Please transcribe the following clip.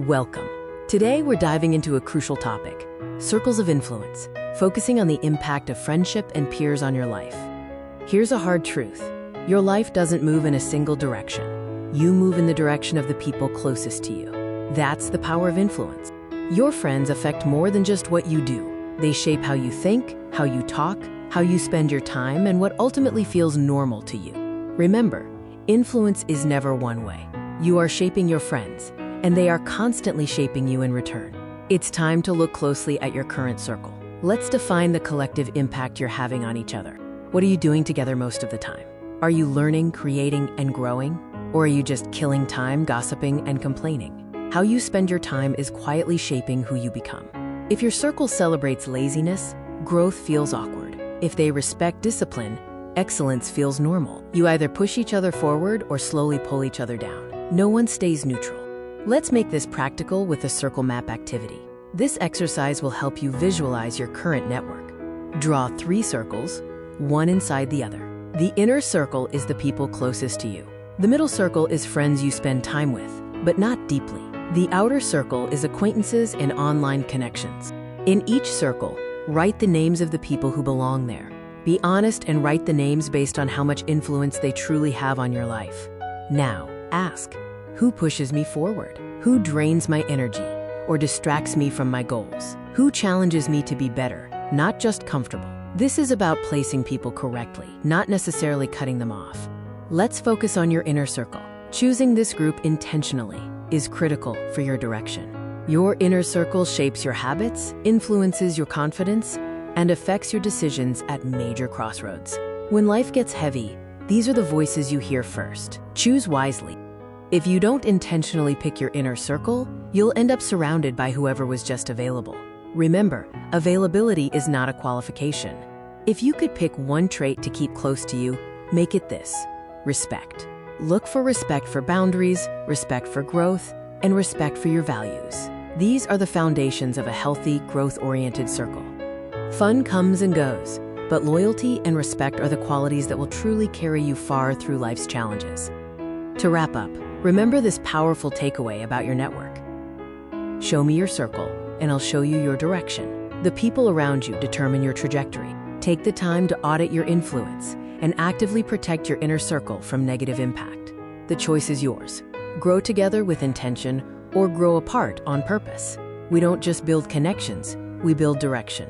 Welcome. Today we're diving into a crucial topic, circles of influence, focusing on the impact of friendship and peers on your life. Here's a hard truth. Your life doesn't move in a single direction. You move in the direction of the people closest to you. That's the power of influence. Your friends affect more than just what you do. They shape how you think, how you talk, how you spend your time, and what ultimately feels normal to you. Remember, influence is never one way. You are shaping your friends, and they are constantly shaping you in return. It's time to look closely at your current circle. Let's define the collective impact you're having on each other. What are you doing together most of the time? Are you learning, creating, and growing? Or are you just killing time, gossiping, and complaining? How you spend your time is quietly shaping who you become. If your circle celebrates laziness, growth feels awkward. If they respect discipline, excellence feels normal. You either push each other forward or slowly pull each other down. No one stays neutral. Let's make this practical with a circle map activity. This exercise will help you visualize your current network. Draw 3 circles, one inside the other. The inner circle is the people closest to you. The middle circle is friends you spend time with, but not deeply. The outer circle is acquaintances and online connections. In each circle, write the names of the people who belong there. Be honest and write the names based on how much influence they truly have on your life. Now, ask, who pushes me forward? Who drains my energy or distracts me from my goals? Who challenges me to be better, not just comfortable? This is about placing people correctly, not necessarily cutting them off. Let's focus on your inner circle. Choosing this group intentionally is critical for your direction. Your inner circle shapes your habits, influences your confidence, and affects your decisions at major crossroads. When life gets heavy, these are the voices you hear first. Choose wisely. If you don't intentionally pick your inner circle, you'll end up surrounded by whoever was just available. Remember, availability is not a qualification. If you could pick one trait to keep close to you, make it this: respect. Look for respect for boundaries, respect for growth, and respect for your values. These are the foundations of a healthy, growth-oriented circle. Fun comes and goes, but loyalty and respect are the qualities that will truly carry you far through life's challenges. To wrap up, remember this powerful takeaway about your network. Show me your circle, and I'll show you your direction. The people around you determine your trajectory. Take the time to audit your influence and actively protect your inner circle from negative impact. The choice is yours. Grow together with intention or grow apart on purpose. We don't just build connections, we build direction.